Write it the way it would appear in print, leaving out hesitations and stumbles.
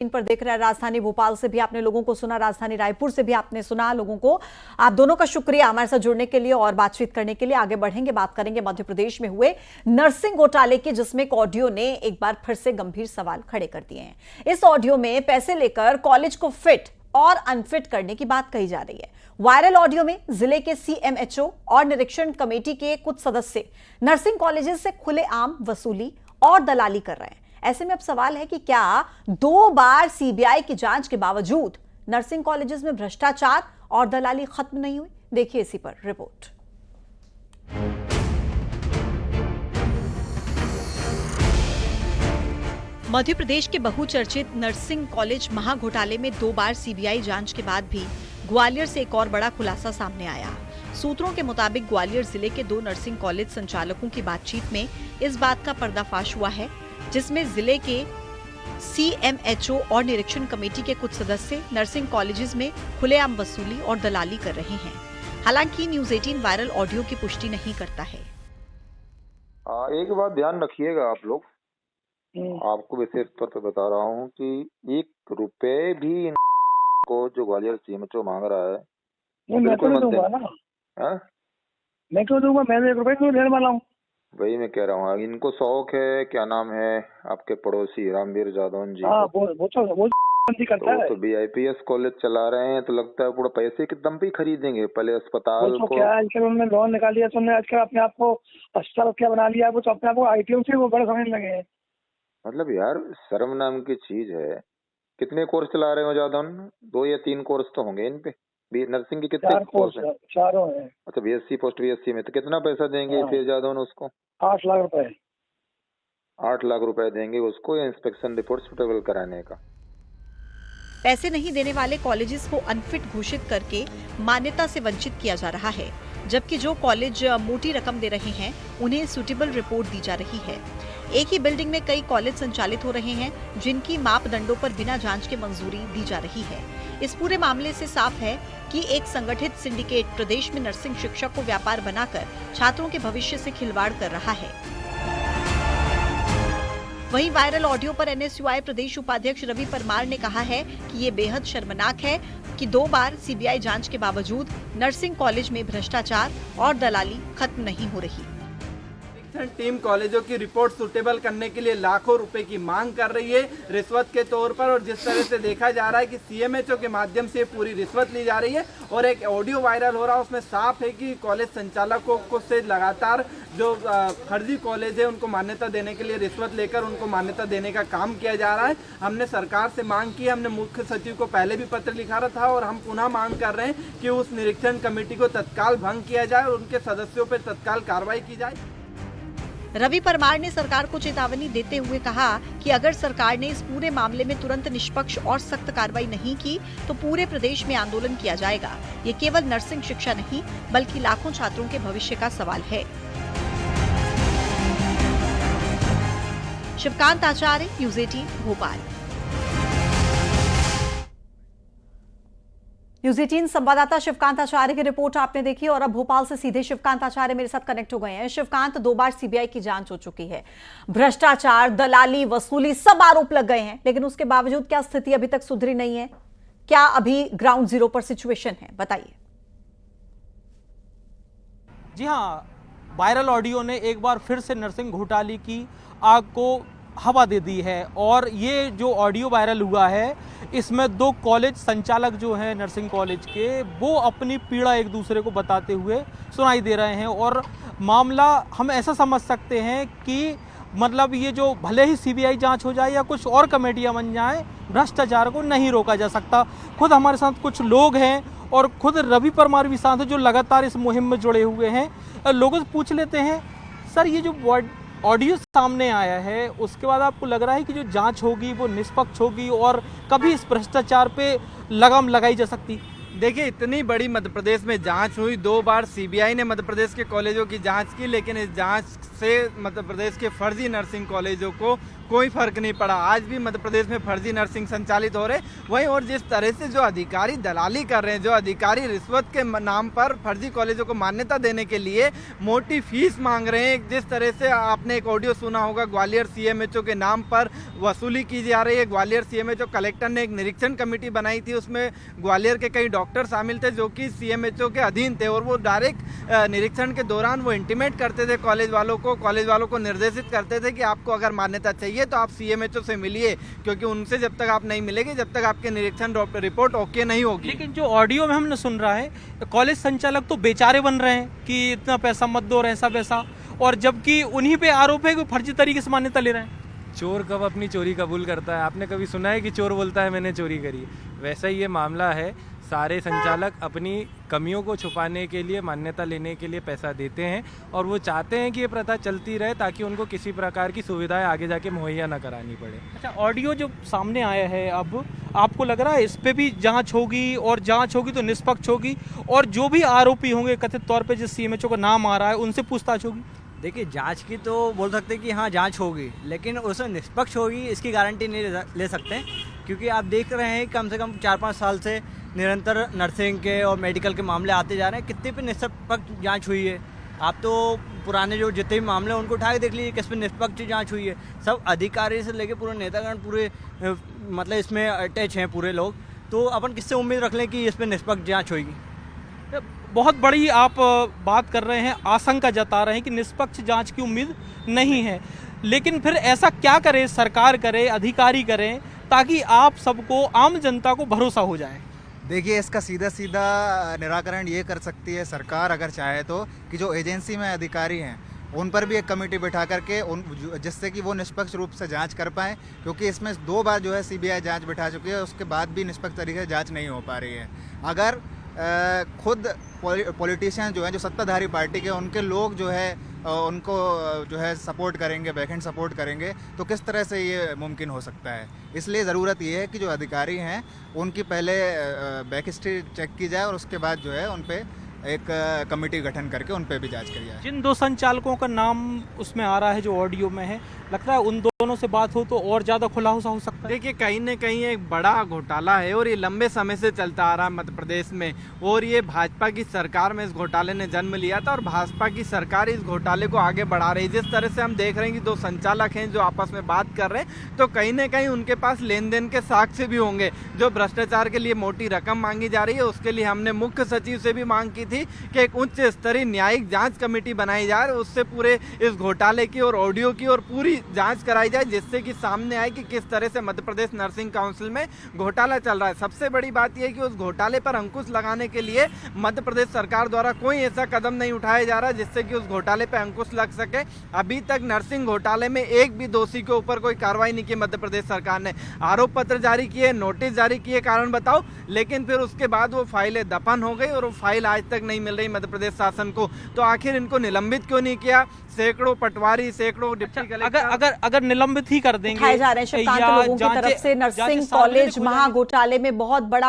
इन पर देख रहे हैं। राजधानी भोपाल से भी आपने लोगों को सुना, राजधानी रायपुर से भी आपने सुना लोगों को। आप दोनों का शुक्रिया हमारे साथ जुड़ने के लिए और बातचीत करने के लिए। आगे बढ़ेंगे, बात करेंगे मध्य प्रदेश में हुए नर्सिंग घोटाले की, जिसमें एक ऑडियो ने एक बार फिर से गंभीर सवाल खड़े कर दिए हैं। इस ऑडियो में पैसे लेकर कॉलेज को फिट और अनफिट करने की बात कही जा रही है। वायरल ऑडियो में जिले के सीएमएचओ और निरीक्षण कमेटी के कुछ सदस्य नर्सिंग कॉलेजेस से खुलेआम वसूली और दलाली कर रहे हैं। ऐसे में अब सवाल है कि क्या 2 बार सीबीआई की जांच के बावजूद नर्सिंग कॉलेजेस में भ्रष्टाचार और दलाली खत्म नहीं हुई? देखिए इसी पर रिपोर्ट। मध्य प्रदेश के बहुचर्चित नर्सिंग कॉलेज महाघोटाले में 2 बार सीबीआई जांच के बाद भी ग्वालियर से एक और बड़ा खुलासा सामने आया। सूत्रों के मुताबिक ग्वालियर जिले के 2 नर्सिंग कॉलेज संचालकों की बातचीत में इस बात का पर्दाफाश हुआ है, जिसमें जिले के सीएमएचओ और निरीक्षण कमेटी के कुछ सदस्य नर्सिंग कॉलेजेस में खुलेआम वसूली और दलाली कर रहे हैं। हालांकि न्यूज़ 18 वायरल ऑडियो की पुष्टि नहीं करता है। एक बात ध्यान रखिएगा आप लोग, आपको विशेष तौर पे बता रहा हूँ कि 1 रुपए भी को जो ग्वालियर सीएमएचओ मांग रहा है मैं तो नहीं दूंगा ना। मैं क्यों दूंगा? मैं 1 रुपए क्यों देने वाला हूँ? वही मैं कह रहा हूँ, इनको शौक है। क्या नाम है आपके पड़ोसी रामवीर जादौन जी? वो करता है। तो बीआईपीएस कॉलेज चला रहे हैं, तो लगता है पूरा पैसे के दम पे ही खरीदेंगे पहले अस्पताल को। क्या आजकल उन्होंने लोन निकाल लिया, तो आजकल अपने आप को अस्पताल क्या बना लिया, वो तो अपने आप को आईटीएम से वो बड़ा समझने लगे हैं। मतलब यार शर्म नाम की चीज है। कितने कोर्स चला रहे हो जादौन? 2 या 3 कोर्स तो होंगे इन पे। नर्सिंग के कितने कोर्स हैं? 4 हैं। अच्छा, बीएससी पोस्ट बीएससी में तो कितना पैसा देंगे फिर जादौन उसको? 8 लाख रुपए। 8 लाख रुपए देंगे उसको इंस्पेक्शन रिपोर्ट सुटेबल कराने का। पैसे नहीं देने वाले कॉलेजेस को अनफिट घोषित करके मान्यता से वंचित किया जा रहा है, जबकि जो कॉलेज मोटी रकम दे रहे हैं उन्हें सुटेबल रिपोर्ट दी जा रही है। एक ही बिल्डिंग में कई कॉलेज संचालित हो रहे हैं, जिनकी मापदंडों पर बिना जांच के मंजूरी दी जा रही है। इस पूरे मामले से साफ है कि एक संगठित सिंडिकेट प्रदेश में नर्सिंग शिक्षा को व्यापार बनाकर छात्रों के भविष्य से खिलवाड़ कर रहा है। वहीं वायरल ऑडियो पर एनएसयूआई प्रदेश उपाध्यक्ष रवि परमार ने कहा है कि ये बेहद शर्मनाक है कि 2 बार सीबीआई जांच के बावजूद नर्सिंग कॉलेज में भ्रष्टाचार और दलाली खत्म नहीं हो रही। टीम कॉलेजों की रिपोर्ट सुटेबल करने के लिए लाखों रुपए की मांग कर रही है रिश्वत के तौर पर, और जिस तरह से देखा जा रहा है कि सीएमएचओ के माध्यम से पूरी रिश्वत ली जा रही है। और एक ऑडियो वायरल हो रहा है, उसमें साफ है कि कॉलेज संचालकों को से लगातार जो फर्जी कॉलेज है उनको मान्यता देने के लिए रिश्वत लेकर उनको मान्यता देने का काम किया जा रहा है। हमने सरकार से मांग की, हमने मुख्य सचिव को पहले भी पत्र लिखा था और हम पुनः मांग कर रहे हैं कि उस निरीक्षण कमेटी को तत्काल भंग किया जाए और उनके सदस्यों पर तत्काल कार्रवाई की जाए। रवि परमार ने सरकार को चेतावनी देते हुए कहा कि अगर सरकार ने इस पूरे मामले में तुरंत निष्पक्ष और सख्त कार्रवाई नहीं की तो पूरे प्रदेश में आंदोलन किया जाएगा। ये केवल नर्सिंग शिक्षा नहीं बल्कि लाखों छात्रों के भविष्य का सवाल है। शिवकांत आचार्य, न्यूज़ 18 भोपाल। न्यूज़ 18 संवाददाता शिवकांत आचार्य की रिपोर्ट आपने देखी और अब भोपाल से सीधे शिवकांत आचार्य मेरे साथ कनेक्ट हो गए हैं। शिवकांत, 2 बार सीबीआई की जांच हो चुकी है, भ्रष्टाचार, दलाली, वसूली सब आरोप लग गए हैं, लेकिन उसके बावजूद क्या स्थिति अभी तक सुधरी नहीं है? क्या अभी ग्राउंड जीरो पर सिचुएशन है? बताइए। जी हाँ, वायरल ऑडियो ने एक बार फिर से नर्सिंग घोटाले की आग को हवा दे दी है और ये जो ऑडियो वायरल हुआ है इसमें 2 कॉलेज संचालक जो हैं नर्सिंग कॉलेज के, वो अपनी पीड़ा एक दूसरे को बताते हुए सुनाई दे रहे हैं। और मामला हम ऐसा समझ सकते हैं कि मतलब ये जो भले ही सीबीआई जांच हो जाए या कुछ और कमेटियां बन जाएं, भ्रष्टाचार को नहीं रोका जा सकता। खुद हमारे साथ कुछ लोग हैं और खुद रवि परमार भी साथ हैं जो लगातार इस मुहिम में जुड़े हुए हैं। लोगों से पूछ लेते हैं, सर ये जो ऑडियो सामने आया है उसके बाद आपको लग रहा है कि जो जांच होगी वो निष्पक्ष होगी और कभी इस भ्रष्टाचार पे लगाम लगाई जा सकती? देखिए, इतनी बड़ी मध्य प्रदेश में जांच हुई, 2 बार सीबीआई ने मध्य प्रदेश के कॉलेजों की जांच की, लेकिन इस जांच से मध्य प्रदेश के फर्जी नर्सिंग कॉलेजों को कोई फर्क नहीं पड़ा। आज भी मध्य प्रदेश में फर्जी नर्सिंग संचालित हो रहे। वहीं और जिस तरह से जो अधिकारी दलाली कर रहे हैं, जो अधिकारी रिश्वत के नाम पर फर्जी कॉलेजों को मान्यता देने के लिए मोटी फीस मांग रहे हैं, जिस तरह से आपने एक ऑडियो सुना होगा, ग्वालियर सीएमएचओ के नाम पर वसूली की जा रही है। ग्वालियर सीएमएचओ कलेक्टर ने एक निरीक्षण कमेटी बनाई थी, उसमें ग्वालियर के कई डॉक्टर शामिल थे जो कि सीएमएचओ के अधीन थे, और वो डायरेक्ट निरीक्षण के दौरान वो इंटीमेट करते थे कॉलेज वालों को निर्देशित करते थे कि आपको अगर मान्यता चाहिए तो आप सीएमएचओ से मिलिए, क्योंकि उनसे जब तक आप नहीं मिलेंगे, जब तक आपके निरीक्षण रिपोर्ट ओके नहीं होगी। लेकिन जो ऑडियो में हमने सुन रहा है, कॉलेज संचालक तो बेचारे बन रहे हैं कि इतना पैसा मत दो, ऐसा वैसा, और जबकि उन्हीं पे आरोप है कि फर्जी तरीके से मान्यता ले रहे हैं। चोर कब अपनी चोरी कबूल करता है? आपने कभी सुना है कि चोर बोलता है मैंने चोरी करी? वैसा ही ये मामला है। सारे संचालक अपनी कमियों को छुपाने के लिए, मान्यता लेने के लिए पैसा देते हैं, और वो चाहते हैं कि ये प्रथा चलती रहे ताकि उनको किसी प्रकार की सुविधाएं आगे जाके मुहैया ना करानी पड़े। अच्छा, ऑडियो जो सामने आया है, अब आपको लग रहा है इस पे भी जांच होगी, और जांच होगी तो निष्पक्ष होगी, और जो भी आरोपी होंगे कथित तौर पे जिस सीएमएचओ का नाम आ रहा है उनसे पूछताछ होगी? देखिए, जांच की तो बोल सकते हैं कि हाँ जांच होगी, लेकिन उसमें निष्पक्ष होगी इसकी गारंटी नहीं ले सकते, क्योंकि आप देख रहे हैं कम से कम 4-5 साल से निरंतर नर्सिंग के और मेडिकल के मामले आते जा रहे हैं। कितने पे निष्पक्ष जांच हुई है? आप तो पुराने जो जितने भी मामले हैं उनको उठा के देख लीजिए, किस पे निष्पक्ष जांच हुई है। सब अधिकारी से लेके पूरे नेतागण पूरे मतलब इसमें अटैच हैं पूरे लोग, तो अपन किससे उम्मीद रख लें कि इस पर निष्पक्ष जाँच होगी? बहुत बड़ी आप बात कर रहे हैं, आशंका जता रहे हैं कि निष्पक्ष जांच की उम्मीद नहीं है, लेकिन फिर ऐसा क्या करे, सरकार करे, अधिकारी करें, ताकि आप सबको, आम जनता को भरोसा हो जाए? देखिए, इसका सीधा सीधा निराकरण ये कर सकती है सरकार अगर चाहे तो, कि जो एजेंसी में अधिकारी हैं उन पर भी एक कमेटी बैठा करके जिससे कि वो निष्पक्ष रूप से जांच कर पाएँ, क्योंकि इसमें 2 बार जो है सीबीआई जांच बैठा चुकी है, उसके बाद भी निष्पक्ष तरीके से जांच नहीं हो पा रही है। अगर खुद पॉलिटिशियन जो है, जो सत्ताधारी पार्टी के, उनके लोग जो है उनको जो है सपोर्ट करेंगे, बैकएंड सपोर्ट करेंगे, तो किस तरह से ये मुमकिन हो सकता है। इसलिए ज़रूरत ये है कि जो अधिकारी हैं उनकी पहले बैक हिस्ट्री चेक की जाए, और उसके बाद जो है उन पे एक कमेटी गठन करके उन पे भी जांच करी जाए। जिन 2 संचालकों का नाम उसमें आ रहा है, जो ऑडियो में है, लगता है उन दोनों से बात हो तो और ज़्यादा खुलासा हो सकता है। देखिए, कहीं न कहीं एक बड़ा घोटाला है, और ये लंबे समय से चलता आ रहा है मध्य प्रदेश में, और ये भाजपा की सरकार में इस घोटाले ने जन्म लिया था, और भाजपा की सरकार इस घोटाले को आगे बढ़ा रही है। जिस तरह से हम देख रहे हैं कि 2 संचालक हैं जो आपस में बात कर रहे हैं, तो कहीं न कहीं उनके पास लेन देन के साक्ष्य भी होंगे। जो भ्रष्टाचार के लिए मोटी रकम मांगी जा रही है, उसके लिए हमने मुख्य सचिव से भी मांग की थी कि एक उच्च स्तरीय न्यायिक जांच कमेटी बनाई जाए, उससे पूरे इस घोटाले की और ऑडियो की और पूरी जांच कराई जाए, जिससे कि सामने आए कि किस तरह से मध्य प्रदेश नर्सिंग काउंसिल में घोटाला चल रहा है। सबसे बड़ी बात यह है कि उस घोटाले पर अंकुश लगाने के लिए मध्य प्रदेश सरकार द्वारा कोई ऐसा कदम नहीं उठाया जा रहा जिससे कि उस घोटाले पर अंकुश लग सके। अभी तक नर्सिंग घोटाले में एक भी दोषी के ऊपर कोई कार्रवाई नहीं की मध्य प्रदेश सरकार ने। आरोप पत्र जारी किए, नोटिस जारी किए, कारण बताओ, लेकिन फिर उसके बाद वो फाइलें दफन हो गई, और वो फाइल आज तक नहीं मिल रही मध्य प्रदेश शासन को। तो आखिर इनको निलंबित क्यों नहीं किया? सैकड़ों पटवारी, सैकड़ों डिप्टी कलेक्टर अगर निलंबित ही कर देंगे, उठाए जा रहे हैं शिवकांत लोगों की तरफ से नर्सिंग कॉलेज महाघोटाले में बहुत बड़ा